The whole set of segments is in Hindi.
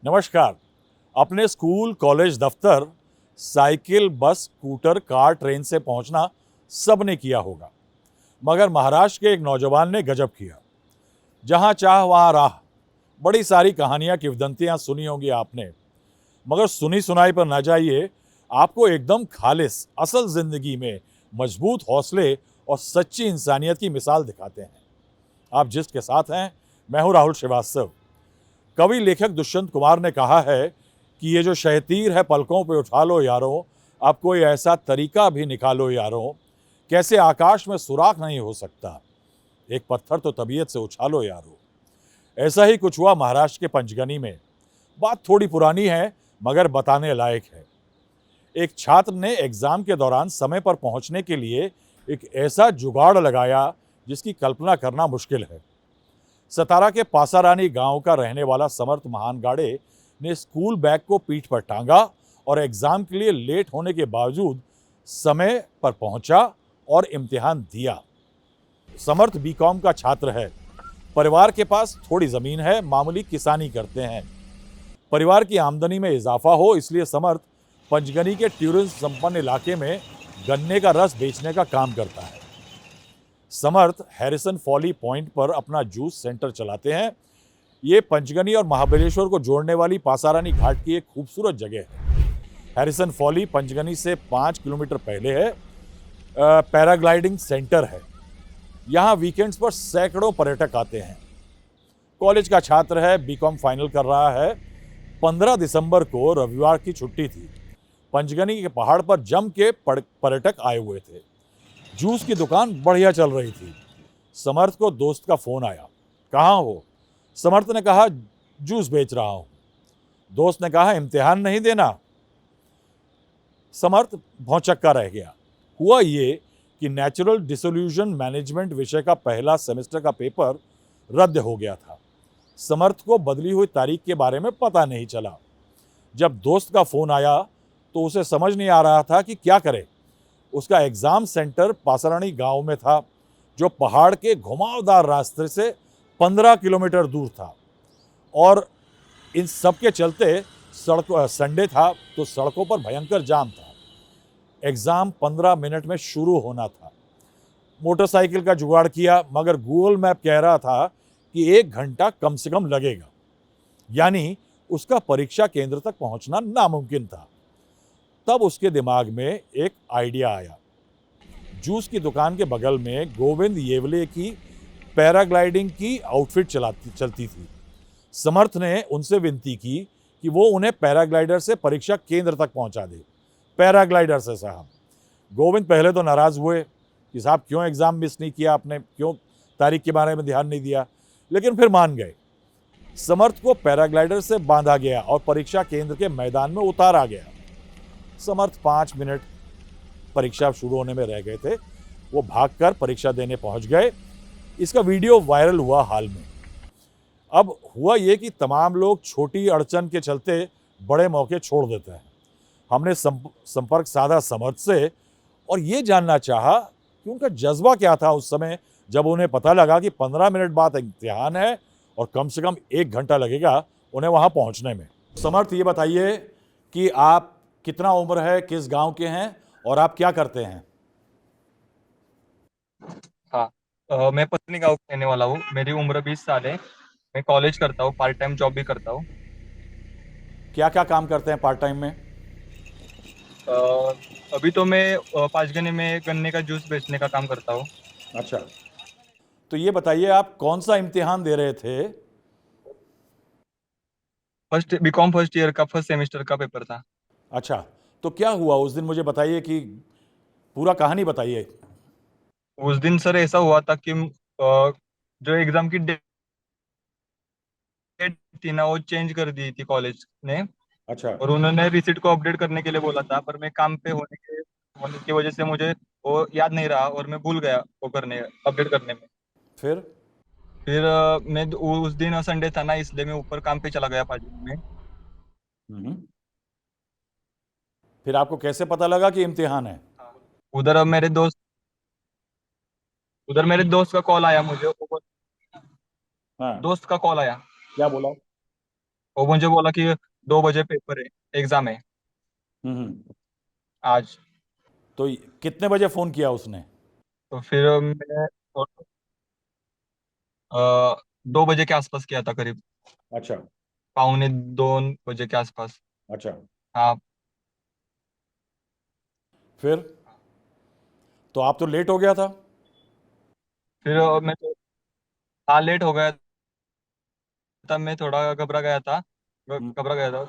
नमस्कार। अपने स्कूल, कॉलेज, दफ्तर, साइकिल, बस, स्कूटर, कार, ट्रेन से पहुंचना सबने किया होगा। मगर महाराष्ट्र के एक नौजवान ने गजब किया। जहां चाह वहां राह। बड़ी सारी कहानियां, किंवदंतियां सुनी होंगी आपने, मगर सुनी सुनाई पर ना जाइए। आपको एकदम खालिस असल जिंदगी में मजबूत हौसले और सच्ची इंसानियत की मिसाल दिखाते हैं। आप जिसके साथ हैं, मैं हूं राहुल श्रीवास्तव। कवि लेखक दुष्यंत कुमार ने कहा है कि ये जो शहतीर है पलकों पे उठा लो यारों, अब कोई ऐसा तरीका भी निकालो यारों, कैसे आकाश में सुराख नहीं हो सकता, एक पत्थर तो तबीयत से उछालो यारों। ऐसा ही कुछ हुआ महाराष्ट्र के पंचगनी में। बात थोड़ी पुरानी है मगर बताने लायक है। एक छात्र ने एग्जाम के दौरान समय पर पहुंचने के लिए एक ऐसा जुगाड़ लगाया जिसकी कल्पना करना मुश्किल है। सतारा के पासारानी गांव का रहने वाला समर्थ महानगाड़े ने स्कूल बैग को पीठ पर टांगा और एग्जाम के लिए लेट होने के बावजूद समय पर पहुंचा और इम्तिहान दिया। समर्थ बीकॉम का छात्र है। परिवार के पास थोड़ी जमीन है, मामूली किसानी करते हैं। परिवार की आमदनी में इजाफा हो इसलिए समर्थ पंचगनी के टूरिज्म संपन्न इलाके में गन्ने का रस बेचने का काम करता है। समर्थ हैरिसन फॉली पॉइंट पर अपना जूस सेंटर चलाते हैं। ये पंचगनी और महाबलेश्वर को जोड़ने वाली पासारानी घाट की एक खूबसूरत जगह है। हैरिसन फॉली पंचगनी से 5 किलोमीटर पहले है। पैराग्लाइडिंग सेंटर है। यहाँ वीकेंड्स पर सैकड़ों पर्यटक आते हैं। कॉलेज का छात्र है, बीकॉम फाइनल कर रहा है। 15 दिसंबर को रविवार की छुट्टी थी। पंचगनी के पहाड़ पर जम के पर्यटक आए हुए थे। जूस की दुकान बढ़िया चल रही थी। समर्थ को दोस्त का फोन आया। कहाँ हो? समर्थ ने कहा, जूस बेच रहा हूं। दोस्त ने कहा, इम्तिहान नहीं देना? समर्थ भौचक्का रह गया। हुआ ये कि नेचुरल डिसोल्यूशन मैनेजमेंट विषय का पहला सेमेस्टर का पेपर रद्द हो गया था। समर्थ को बदली हुई तारीख के बारे में पता नहीं चला। जब दोस्त का फोन आया तो उसे समझ नहीं आ रहा था कि क्या करे। उसका एग्जाम सेंटर पासारानी गांव में था, जो पहाड़ के घुमावदार रास्ते से 15 किलोमीटर दूर था। और इन सब के चलते संडे था तो सड़कों पर भयंकर जाम था। एग्जाम 15 मिनट में शुरू होना था। मोटरसाइकिल का जुगाड़ किया मगर गूगल मैप कह रहा था कि 1 घंटा कम से कम लगेगा, यानी उसका परीक्षा केंद्र तक पहुंचना नामुमकिन था। तब उसके दिमाग में एक आइडिया आया। जूस की दुकान के बगल में गोविंद येवले की पैराग्लाइडिंग की आउटफिट चलती थी। समर्थ ने उनसे विनती की कि वो उन्हें पैराग्लाइडर से परीक्षा केंद्र तक पहुंचा दे। पैराग्लाइडर से साहब। गोविंद पहले तो नाराज हुए कि साहब क्यों एग्जाम मिस नहीं किया आपने, क्यों तारीख के बारे में ध्यान नहीं दिया, लेकिन फिर मान गए। समर्थ को पैराग्लाइडर से बांधा गया और परीक्षा केंद्र के मैदान में उतारा गया। समर्थ 5 मिनट परीक्षा शुरू होने में रह गए थे। वो भागकर परीक्षा देने पहुंच गए। इसका वीडियो वायरल हुआ हाल में। अब हुआ ये कि तमाम लोग छोटी अड़चन के चलते बड़े मौके छोड़ देते हैं। हमने संपर्क साधा समर्थ से और ये जानना चाहा कि उनका जज्बा क्या था उस समय जब उन्हें पता लगा कि 15 मिनट बाद इम्तिहान है और कम से कम 1 घंटा लगेगा उन्हें वहां पहुंचने में। समर्थ, ये बताइए कि आप कितना उम्र है, किस गांव के हैं और आप क्या करते हैं? हाँ। मैं पत्नी गाँव का रहने वाला हूँ। मेरी उम्र 20 साल है। मैं कॉलेज करता हूँ, पार्ट टाइम जॉब भी करता हूँ। क्या क्या काम करते हैं पार्ट टाइम में? अ, अभी तो मैं पाँचगनी में गन्ने का जूस बेचने का काम करता हूँ। अच्छा, तो ये बताइए आप कौन सा इम्तिहान दे रहे थे? फर्स्ट बीकॉम फर्स्ट ईयर का फर्स्ट सेमेस्टर का पेपर था। अच्छा, तो क्या हुआ उस दिन, मुझे बताइए कि पूरा कहानी बताइए। उस दिन सर ऐसा हुआ था कि जो एग्जाम की डेट थी ना, वो चेंज कर दी थी कॉलेज ने। अच्छा। और उन्होंने रिसीट को अपडेट करने के लिए बोला था, पर मैं काम पे होने की वजह से मुझे वो याद नहीं रहा और मैं भूल गया वो करने अपडेट करने में। फिर? फिर मैं उस दिन संडे था ना, इसलिए मैं ऊपर काम पे चला गया पाजी में। हम्म। फिर आपको कैसे पता लगा कि इम्तिहान है? उधर अब मेरे दोस्त उधर मेरे दोस्त का कॉल आया मुझे। हाँ। दोस्त का कॉल आया। क्या बोला? वो मुझे बोला कि 2 बजे पेपर है, एग्जाम है हम्म। आज। तो कितने बजे फ़ोन किया उसने? तो फिर मैं 2 बजे के आसपास किया था, करीब अच्छा। 1:45-2 बजे के आसपास। अच्छा। हाँ। फिर तो आप तो लेट हो गया था। फिर मैं तो, हाँ, लेट हो गया था, मैं थोड़ा घबरा गया था, हम्म। घबरा गया था।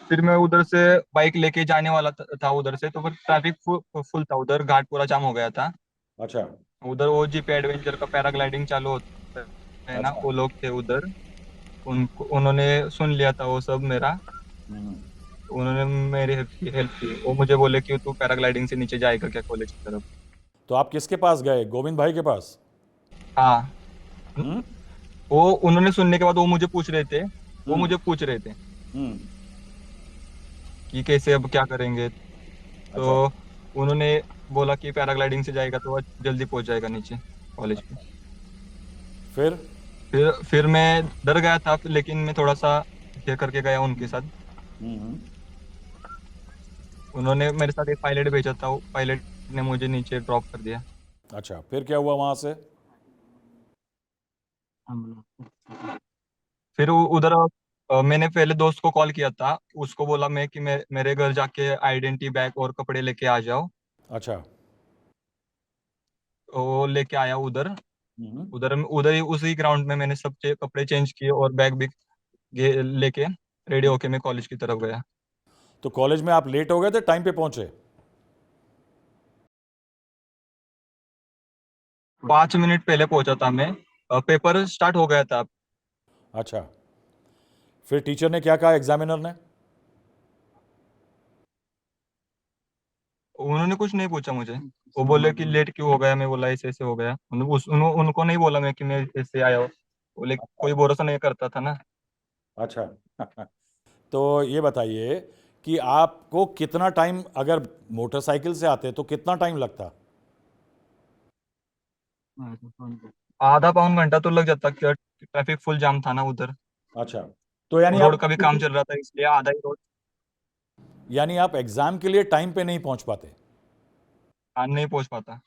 फिर मैं उधर से बाइक लेके जाने वाला था उधर से, तो फिर ट्रैफिक फुल था उधर, घाट पूरा जाम हो गया था। अच्छा। उधर वो जीपी एडवेंचर का पैराग्लाइडिंग चालू होता है ना, अच्छा। वो लोग थे उधर। उनको उन्होंने सुन लिया था वो सब मेरा। हम्म। उन्होंने मेरी हेल्प की। वो मुझे बोले कि तू पैराग्लाइडिंग से नीचे जाएगा क्या कॉलेज की तरफ। तो आप किसके पास गए, गोविंद भाई के पास? हाँ। हम्म। वो उन्होंने सुनने के बाद वो मुझे पूछ रहे थे, वो हम्म। मुझे पूछ रहे थे हम्म। कि कैसे, अब क्या करेंगे। अच्छा। तो उन्होंने बोला कि पैराग्लाइडिंग से जाएगा तो जल्दी पहुंच जाएगा नीचे कॉलेज पे। फिर? फिर मैं डर गया था, लेकिन मैं थोड़ा सा ये करके गया उनके साथ। हम्म। उन्होंने मेरे साथ एक पायलट भेजा था, वो पायलट ने मुझे नीचे ड्रॉप कर दिया। अच्छा, फिर क्या हुआ वहाँ से? फिर उधर मैंने पहले दोस्त को कॉल किया था, उसको बोला मैं कि मेरे घर जाके आइडेंटिटी बैग और कपड़े लेके आ जाओ। अच्छा। वो लेके आया उधर। हम्म। उधर उधर ही उसी ग्राउंड में मैंने सब कपड़े चेंज किए और बैग भी लेके रेडी होके मैं कॉलेज की तरफ गया। तो कॉलेज में आप लेट हो गए थे, टाइम पे पहुंचे? 5 मिनट पहले पहुंचा था मैं। पेपर स्टार्ट हो गया था। अच्छा। फिर टीचर ने क्या कहा, एग्जामिनर ने? उन्होंने कुछ नहीं पूछा मुझे। वो बोले कि लेट क्यों हो गया, मैं बोला ऐसे ऐसे हो गया। उनको नहीं बोला मैं कि मैं ऐसे आया हूँ। बोले कोई भरोसा नहीं करता था ना। अच्छा। तो ये बताइए कि आपको कितना टाइम, अगर मोटरसाइकिल से आते तो कितना टाइम लगता? आधा पौन घंटा तो लग जाता, ट्रैफिक फुल जाम था ना उधर। अच्छा। तो यानी रोड आप का भी काम चल रहा था, इसलिए आधा ही रोड। यानी आप एग्जाम के लिए टाइम पे नहीं पहुंच पाते? नहीं पहुंच पाता।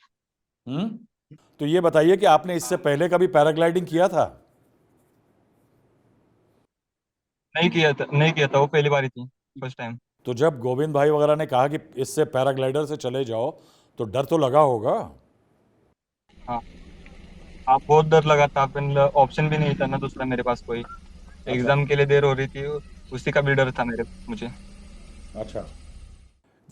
तो ये बताइए कि आपने इससे पहले कभी पैराग्लाइडिंग किया था? नहीं किया था, वो पहली बार ही थी, फर्स्ट टाइम। तो जब गोविंद भाई वगैरह ने कहा कि इससे पैराग्लाइडर से चले जाओ, तो डर तो लगा होगा? हाँ। हाँ, बहुत डर लगा था, फिर ऑप्शन भी नहीं था ना दूसरा मेरे पास कोई। अच्छा। एग्जाम के लिए देर हो रही थी, उसी का भी डर था मुझे। अच्छा।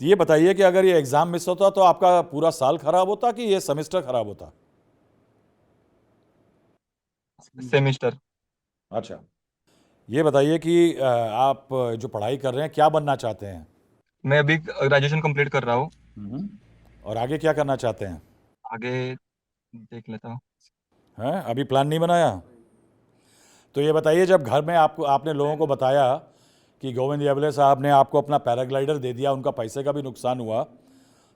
ये बताइए कि अगर ये एग्जाम मिस होता तो आपका पूरा साल खराब होता कि ये सेमेस्टर खराब होता? सेमिस्टर। अच्छा। ये बताइए कि आप जो पढ़ाई कर रहे हैं, क्या बनना चाहते हैं? मैं अभी ग्रेजुएशन कंप्लीट कर रहा हूँ। और आगे क्या करना चाहते हैं? आगे देख लेता हूँ। हैं, अभी प्लान नहीं बनाया? तो ये बताइए, जब घर में आपको आपने लोगों को बताया कि गोविंद येवले साहब ने आपको अपना पैराग्लाइडर दे दिया, उनका पैसे का भी नुकसान हुआ,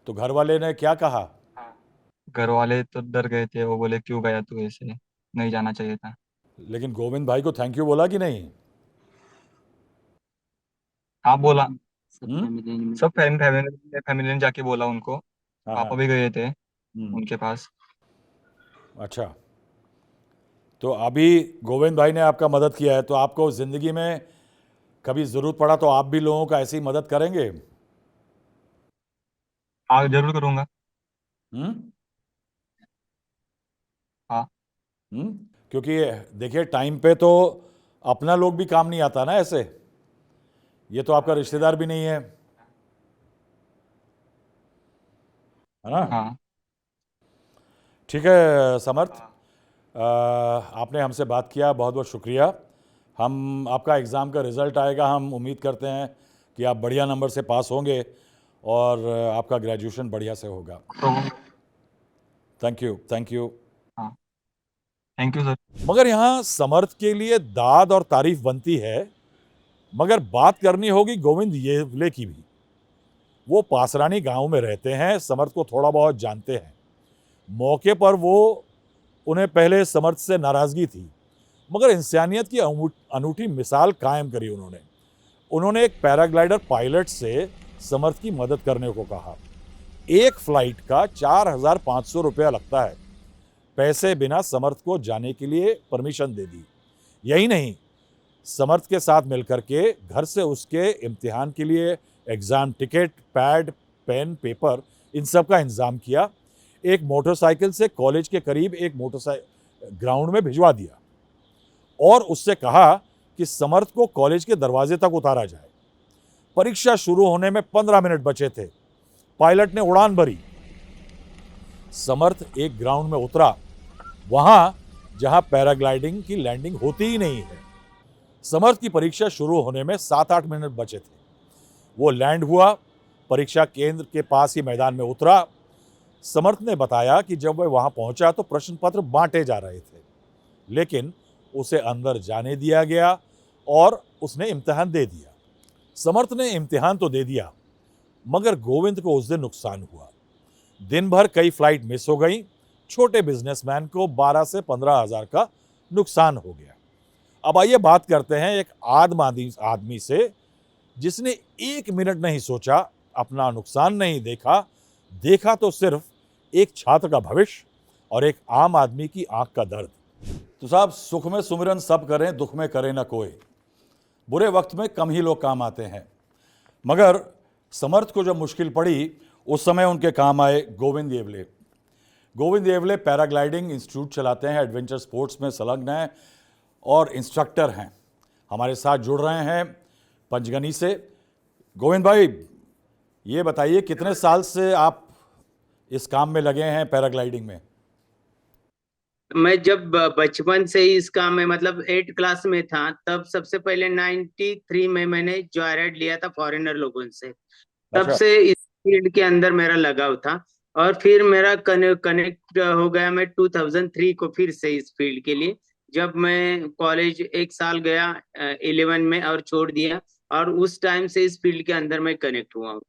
तो घर वाले ने क्या कहा? घर वाले तो डर गए थे, वो बोले क्यों गया तू ऐसे, नहीं जाना चाहिए था। लेकिन गोविंद भाई को थैंक यू बोला कि नहीं? हाँ, बोला। हम्म। सब फैमिली फैमिली ने जाके बोला उनको। हाँ, हाँ। पापा भी गए थे हम्म। उनके पास। अच्छा। तो अभी गोविंद भाई ने आपका मदद किया है, तो आपको ज़िंदगी में कभी ज़रूरत पड़ा तो आप भी लोगों का ऐसी मदद करेंगे? हाँ, जरूर करूंगा। हम्म। हाँ। क्योंकि देखिए, टाइम पे तो अपना लोग भी काम नहीं आता ना ऐसे। ये तो आपका रिश्तेदार भी नहीं है ना? हाँ। ठीक है समर्थ, आपने हमसे बात किया, बहुत बहुत शुक्रिया। हम आपका एग्ज़ाम का रिज़ल्ट आएगा, हम उम्मीद करते हैं कि आप बढ़िया नंबर से पास होंगे और आपका ग्रेजुएशन बढ़िया से होगा। तो थैंक यू, थैंक यू। हाँ, थैंक यू सर। मगर यहाँ समर्थ के लिए दाद और तारीफ बनती है, मगर बात करनी होगी गोविंद येवले की भी। वो पासरानी गांव में रहते हैं, समर्थ को थोड़ा बहुत जानते हैं। मौके पर वो, उन्हें पहले समर्थ से नाराज़गी थी, मगर इंसानियत की अनूठी मिसाल कायम करी उन्होंने एक पैराग्लाइडर पायलट से समर्थ की मदद करने को कहा। एक फ्लाइट का 4,500 रुपया लगता है। पैसे बिना समर्थ को जाने के लिए परमिशन दे दी। यही नहीं, समर्थ के साथ मिलकर के घर से उसके इम्तिहान के लिए exam ticket, pad, pen, paper, इन सब का इंतज़ाम किया। एक मोटरसाइकिल से कॉलेज के करीब एक मोटरसाइकिल ग्राउंड में भिजवा दिया और उससे कहा कि समर्थ को कॉलेज के दरवाजे तक उतारा जाए। परीक्षा शुरू होने में 15 मिनट बचे थे। पायलट ने उड़ान भरी। समर्थ एक ग्राउंड में उतरा, वहां जहां पैराग्लाइडिंग की लैंडिंग होती ही नहीं है। समर्थ की परीक्षा शुरू होने में 7-8 मिनट बचे थे। वो लैंड हुआ, परीक्षा केंद्र के पास ही मैदान में उतरा। समर्थ ने बताया कि जब वह वहां पहुंचा तो प्रश्न पत्र बांटे जा रहे थे, लेकिन उसे अंदर जाने दिया गया और उसने इम्तिहान दे दिया। समर्थ ने इम्तिहान तो दे दिया, मगर गोविंद को उस दिन नुकसान हुआ। दिन भर कई फ्लाइट मिस हो गई। छोटे बिजनेसमैन को 12 से 15 हजार का नुकसान हो गया। अब आइए बात करते हैं एक आदम आदमी से जिसने 1 मिनट नहीं सोचा, अपना नुकसान नहीं देखा तो सिर्फ एक छात्र का भविष्य और एक आम आदमी की आंख का दर्द। तो साहब, सुख में सुमिरन सब करें, दुख में करे ना कोई। बुरे वक्त में कम ही लोग काम आते हैं, मगर समर्थ को जब मुश्किल पड़ी उस समय उनके काम आए गोविंद येवले। गोविंद येवले पैराग्लाइडिंग इंस्टीट्यूट चलाते हैं, एडवेंचर स्पोर्ट्स में संलग्न हैं और इंस्ट्रक्टर हैं। हमारे साथ जुड़ रहे हैं पंचगनी से। गोविंद भाई, ये बताइए कितने साल से आप इस काम में लगे हैं, पैराग्लाइडिंग में? मैं जब बचपन से ही इस काम में, मतलब 8 क्लास में था, तब सबसे पहले 93 में मैंने जॉय राइड लिया था फॉरेनर लोगों से। तब अच्छा। से इस फील्ड के अंदर मेरा लगाव था और फिर मेरा कनेक्ट हो गया मैं 2003 को फिर से इस फील्ड के लिए, जब मैं कॉलेज 1 साल गया 11 में और छोड़ दिया, और उस टाइम से इस फील्ड के अंदर मैं कनेक्ट हुआ हूँ।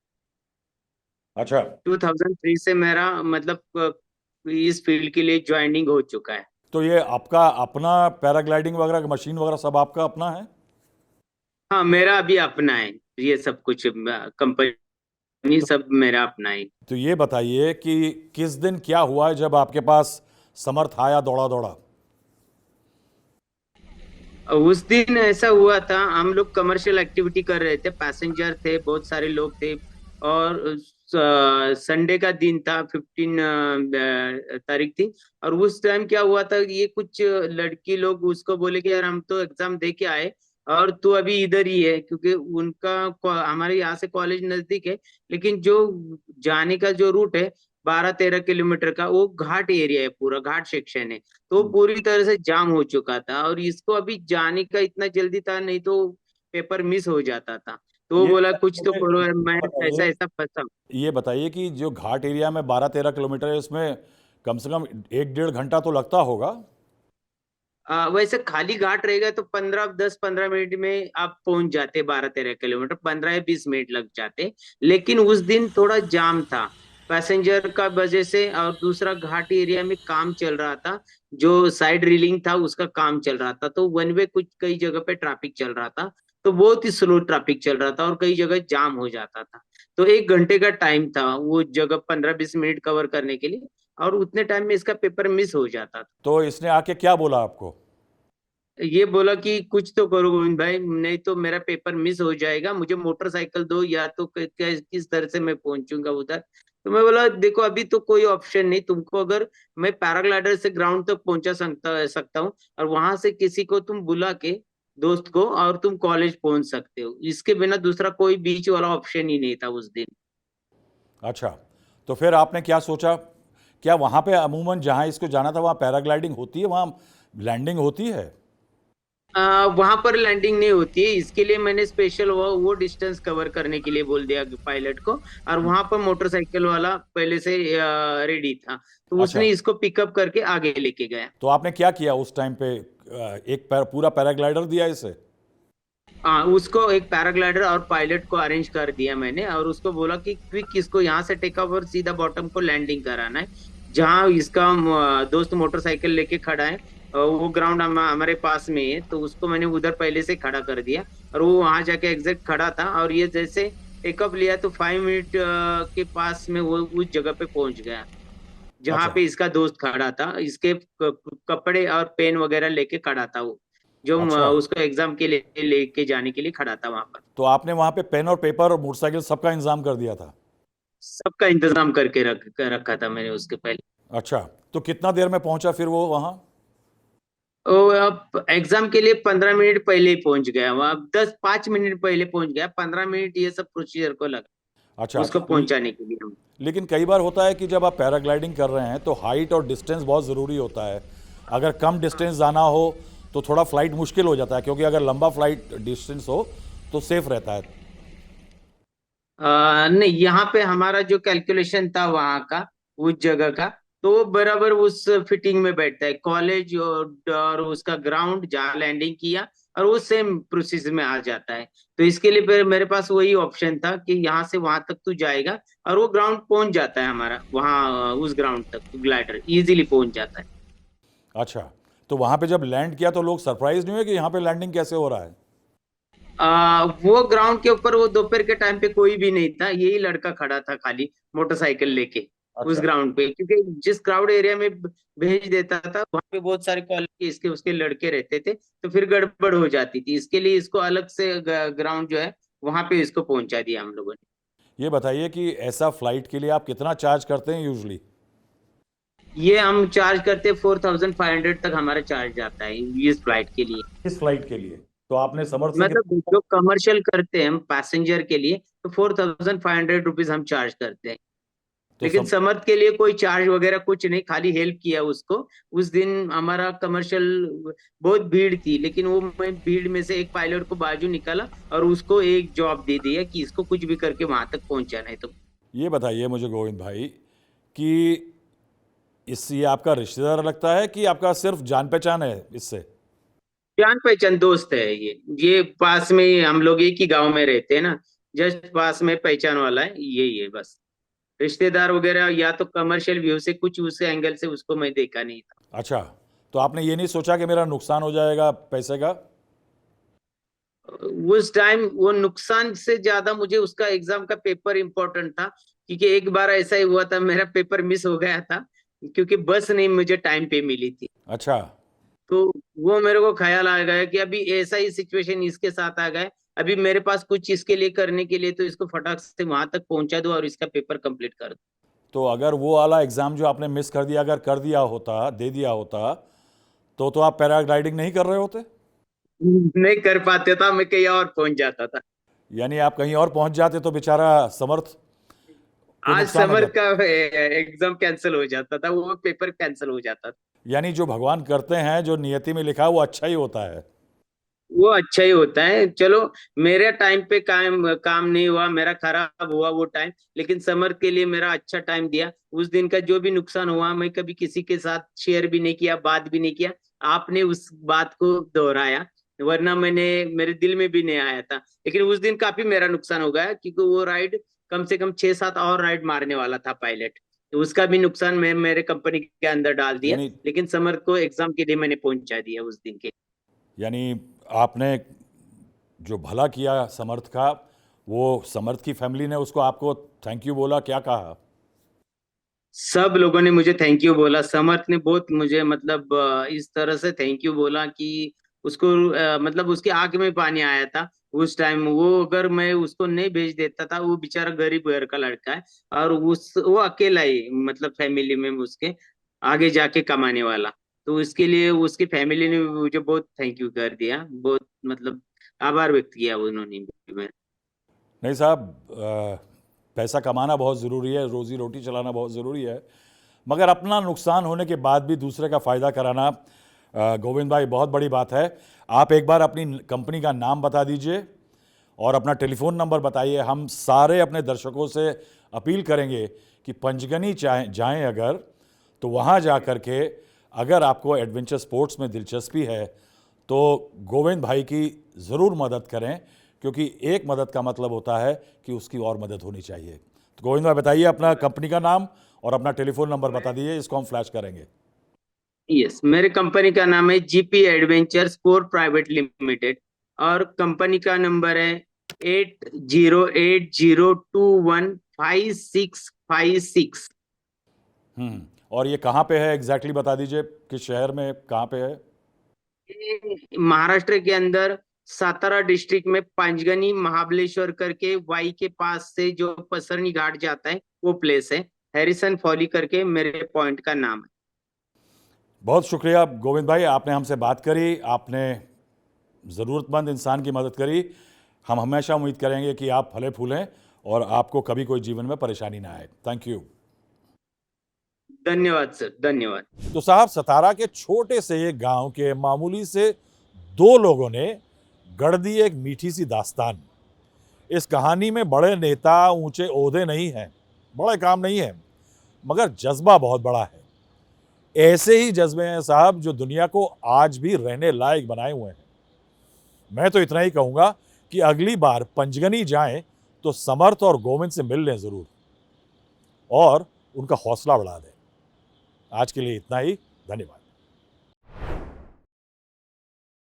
अच्छा, 2003 से मेरा मतलब इस फील्ड के लिए ज्वाइनिंग हो चुका है। तो ये आपका अपना पैराग्लाइडिंग वगैरह मशीन वगैरह सब आपका अपना है? हाँ, मेरा अभी अपना है, ये सब कुछ कंपनी सब मेरा अपना है। तो ये बताइए कि किस दिन क्या हुआ है जब आपके पास समर्थ आया दौड़ा दौड़ा? उस दिन ऐसा हुआ था, हम लोग कमर्शियल एक्टिविटी कर रहे थे, पैसेंजर थे, बहुत सारे लोग थे, और संडे का दिन था, 15 तारीख थी। और उस टाइम क्या हुआ था, ये कुछ लड़की लोग उसको बोले कि यार हम तो एग्जाम दे के आए और तू अभी इधर ही है, क्योंकि उनका हमारे यहाँ से कॉलेज नजदीक है, लेकिन जो जाने का जो रूट है 12-13 किलोमीटर का, वो घाट एरिया है, पूरा घाट सेक्शन है, तो पूरी तरह से जाम हो चुका था और इसको अभी जाने का इतना जल्दी था, नहीं तो पेपर मिस हो जाता था। तो वो ये बोला कुछ तो करो, मैं ऐसा बताइए ऐसा फंसा। ये बताइए कि जो घाट एरिया में 12-13 किलोमीटर है, उसमें कम से कम 1-1.5 घंटा तो लगता होगा। वैसे खाली घाट रहेगा तो 10-15 मिनट में आप पहुंच जाते, 12-13 किलोमीटर 15 या 20 मिनट लग जाते। लेकिन उस दिन थोड़ा जाम था पैसेंजर का वजह से, और दूसरा घाट एरिया में काम चल रहा था, जो साइड रीलिंग था उसका काम चल रहा था, तो वन वे कुछ कई जगह पे ट्रैफिक चल रहा था, तो बहुत ही स्लो ट्रैफिक चल रहा था और कई जगह जाम हो जाता था। तो 1 घंटे का टाइम था वो जगह 15-20 मिनट कवर करने के लिए, और उतने टाइम में इसका पेपर मिस हो जाता था। तो इसने आके क्या बोला आपको? ये बोला कि कुछ तो करो गोविंद भाई, नहीं तो मेरा पेपर मिस हो जाएगा, मुझे मोटरसाइकिल दो, या तो किस तरह से मैं पहुंचूंगा उधर। तो मैं बोला देखो अभी तो कोई ऑप्शन नहीं तुमको, अगर मैं पैराग्लाइडर से ग्राउंड तक पहुंचा सकता हूँ, और वहां से किसी को तुम बुला के, दोस्त को, और तुम कॉलेज पहुंच सकते हो, इसके बिना दूसरा कोई बीच वाला ऑप्शन ही नहीं था उस दिन। अच्छा, तो फिर आपने क्या सोचा? क्या वहाँ पे अमूमन जहाँ इसको जाना था वहाँ पैराग्लाइडिंग होती है, वहाँ लैंडिंग होती है? वहां पर लैंडिंग नहीं होती है, इसके लिए मैंने स्पेशल वो डिस्टेंस कवर करने के लिए बोल दिया पायलट को, और वहां पर मोटरसाइकिल वाला पहले से रेडी था, तो अच्छा, उसने इसको पिकअप करके आगे लेके गया। तो आपने क्या किया उस टाइम पे? पूरा पैराग्लाइडर दिया इसे? उसको एक पैराग्लाइडर और पायलट को अरेंज कर दिया मैंने, और उसको बोला कि क्विक इसको यहाँ से टेक ऑफ और सीधा बॉटम को लैंडिंग कराना है, जहाँ इसका दोस्त मोटरसाइकिल लेके खड़ा है वो ग्राउंड हमारे पास में ही है, तो उसको मैंने उधर पहले से खड़ा कर दिया और वो वहां जाके एग्जैक्ट खड़ा था, और ये जैसे टेकअप लिया तो 5 मिनट के पास में वो उस जगह पे पहुंच गया जहाँ अच्छा पे इसका दोस्त खड़ा था। इसके कपड़े और पेन वगैरह लेके खड़ा था वो, जो अच्छा। उसको एग्जाम के लिए लेके जाने के लिए खड़ा था वहां पर। तो आपने वहाँ पे पेन और पेपर और मोटरसाइकिल सबका इंतजाम कर दिया था? सबका इंतजाम करके रखा था मैंने उसके पहले। अच्छा। तो कितना देर में पहुंचा फिर वो वहाँ? वो अब एग्जाम के लिए 15 मिनट पहले ही पहुंच गया, वो अब 5 मिनट पहले पहुंच गया, 15 मिनट ये सब प्रोसीजर को लगा अच्छा। उसको पहुंचाने के लिए हम। लेकिन कई बार होता है कि जब आप पैराग्लाइडिंग कर रहे हैं तो हाइट और डिस्टेंस बहुत ज़रूरी होता है। अगर कम डिस्टेंस जाना हो तो थोड़ा फ्लाइट मुश्किल हो जाता है, क्योंकि अगर लंबा फ्लाइट डिस्टेंस हो तो सेफ रहता है। नहीं, यहाँ पे हमारा जो कैलकुलेशन था वहाँ का, उस जगह का, तो वो बराबर उस फिटिंग में बैठता है। कॉलेज और उसका ग्राउंड जहाँ लैंडिंग किया और वो सेम प्रोसेस में आ जाता है। तो इसके लिए फिर मेरे पास वही ऑप्शन था कि यहाँ से वहां तक तू जाएगा, और वो ग्राउंड पहुंच जाता है हमारा वहाँ, उस ग्राउंड तक ग्लाइडर इजीली पहुंच जाता है। अच्छा। तो वहाँ पे जब लैंड किया तो लोग सरप्राइज नहीं हुए कि यहाँ पे लैंडिंग कैसे हो रहा है? वो ग्राउंड के ऊपर वो दोपहर के टाइम पे कोई भी नहीं था, यही लड़का खड़ा था खाली मोटरसाइकिल लेके उस अच्छा। ग्राउंड पे, क्योंकि जिस क्राउड एरिया में भेज देता था वहां पे बहुत सारे कॉलेज के इसके उसके लड़के रहते थे, तो फिर गड़बड़ हो जाती थी। इसके लिए इसको अलग से ग्राउंड जो है वहां पे इसको पहुंचा दिया हम लोगों ने। ये बताइए कि ऐसा फ्लाइट के लिए आप कितना चार्ज करते हैं यूजली? ये हम चार्ज करते 4,500 तक हमारा चार्ज जाता है इस फ्लाइट के लिए। इस फ्लाइट के लिए? तो आपने समर्थ से मतलब कितना? जो कमर्शियल करते हैं हम पैसेंजर के लिए, तो 4,500 रुपीज हम चार्ज करते हैं। तो लेकिन समर्थ के लिए कोई चार्ज वगैरह कुछ नहीं, खाली हेल्प किया उसको। उस दिन हमारा कमर्शियल बहुत भीड़ थी, लेकिन वो मैं भीड़ में से एक पायलट को बाजू निकाला और उसको एक जॉब दे दिया कि इसको कुछ भी करके वहां तक पहुंचाना है। तो ये बताइए मुझे गोविंद भाई कि इससे आपका रिश्तेदार लगता है कि आपका सिर्फ जान पहचान है इससे? जान पहचान दोस्त है ये पास में ही, हम लोग एक ही गांव में रहते हैं ना, जस्ट पास में पहचान वाला है, यही है बस। रिश्तेदार वगैरह या तो कमर्शियल व्यू से कुछ उस एंगल से उसको मैं देखा नहीं था। अच्छा। तो आपने ये नहीं सोचा कि मेरा नुकसान हो जाएगा पैसे का? उस टाइम वो नुकसान से ज्यादा मुझे उसका एग्जाम का पेपर इंपॉर्टेंट था, क्योंकि एक बार ऐसा ही हुआ था, मेरा पेपर मिस हो गया था क्योंकि बस नहीं मुझे टाइम पे मिली थी। अच्छा। तो वो मेरे को ख्याल आ गया कि अभी ऐसा ही सिचुएशन इसके साथ आ गया है, अभी मेरे पास कुछ इसके लिए करने के लिए, तो इसको फटाक से वहां तक पहुंचा दो और इसका पेपर कंप्लीट कर तो अगर वो वाला एग्ज़ाम जो आपने मिस कर दिया, अगर कर दिया होता, दे दिया होता, तो आप पैराग्लाइडिंग नहीं कर रहे होते? दो। नहीं कर पाते था, मैं कहीं और पहुंच जाता था। यानी आप कहीं और पहुंच जाते तो बेचारा समर्थ को आज नुकसान हो समर जाता। का एग्जाम कैंसिल हो जाता था, वो पेपर कैंसिल हो जाता था। यानी जो भगवान करते हैं, जो नियति में लिखा है वो अच्छा ही होता है। वो अच्छा ही होता है। चलो, मेरे टाइम पे काम काम नहीं हुआ, मेरा खराब हुआ वो टाइम, लेकिन समर के लिए मेरा अच्छा टाइम दिया। उस दिन का जो भी नुकसान हुआ मैं कभी किसी के साथ शेयर भी नहीं किया, बात भी नहीं किया। आपने उस बात को दोहराया, वरना मैंने मेरे दिल में भी नहीं आया था। लेकिन उस दिन काफी मेरा नुकसान हो गया, क्योंकि वो राइड कम से कम 6-7 और राइड मारने वाला था पायलट, तो उसका भी नुकसान मैं मेरे कंपनी के अंदर डाल दिया। यानी लेकिन समर को एग्जाम के लिए मैंने पहुंचा दिया उस दिन के। यानी आपने जो भला किया समर्थ का, वो समर्थ की फैमिली ने उसको आपको थैंक यू बोला, क्या कहा? सब लोगों ने मुझे थैंक यू बोला। समर्थ ने बहुत मुझे मतलब इस तरह से थैंक यू बोला कि उसको मतलब उसकी आंख में पानी आया था उस टाइम। वो अगर मैं उसको नहीं भेज देता था, वो बेचारा गरीब घर का लड़का है, और वो अकेला ही मतलब फैमिली में उसके आगे जाके कमाने वाला। तो उसके लिए उसकी फैमिली ने भी मुझे बहुत थैंक यू कर दिया, बहुत मतलब आभार व्यक्त किया उन्होंने भी। नहीं साहब, पैसा कमाना बहुत ज़रूरी है, रोज़ी रोटी चलाना बहुत ज़रूरी है, मगर अपना नुकसान होने के बाद भी दूसरे का फ़ायदा कराना, गोविंद भाई, बहुत बड़ी बात है। आप एक बार अपनी कंपनी का नाम बता दीजिए और अपना टेलीफोन नंबर बताइए। हम सारे अपने दर्शकों से अपील करेंगे कि पंचगनी जाएं अगर, तो वहाँ जा कर के अगर आपको एडवेंचर स्पोर्ट्स में दिलचस्पी है तो गोविंद भाई की ज़रूर मदद करें, क्योंकि एक मदद का मतलब होता है कि उसकी और मदद होनी चाहिए। तो गोविंद भाई बताइए अपना कंपनी का नाम और अपना टेलीफोन नंबर बता दीजिए, इसको हम फ्लैश करेंगे। यस, मेरे कंपनी का नाम है GP adventure spore private limited और कंपनी का नंबर है 8080215656। और ये कहाँ पे है एग्जैक्टली बता दीजिए, किस शहर में, कहाँ पे है? ये महाराष्ट्र के अंदर सातारा डिस्ट्रिक्ट में पंचगनी महाबलेश्वर करके वाई के पास से जो पसरनी घाट जाता है वो प्लेस है। हैरिसन फॉली करके मेरे पॉइंट का नाम है। बहुत शुक्रिया गोविंद भाई, आपने हमसे बात करी, आपने ज़रूरतमंद इंसान की मदद करी। हम हमेशा उम्मीद करेंगे कि आप फले फूलें और आपको कभी कोई जीवन में परेशानी ना आए। Thank you. धन्यवाद सर, धन्यवाद। तो साहब, सतारा के छोटे से एक गांव के मामूली से दो लोगों ने गढ़ दी एक मीठी सी दास्तान। इस कहानी में बड़े नेता, ऊंचे ओहदे नहीं हैं, बड़े काम नहीं है, मगर जज्बा बहुत बड़ा है। ऐसे ही जज्बे हैं साहब जो दुनिया को आज भी रहने लायक बनाए हुए हैं। मैं तो इतना ही कहूंगा कि अगली बार पंचगनी जाएं तो समर्थ और गोविंद से मिल लें जरूर और उनका हौसला बढ़ा दें। आज के लिए इतना ही, धन्यवाद।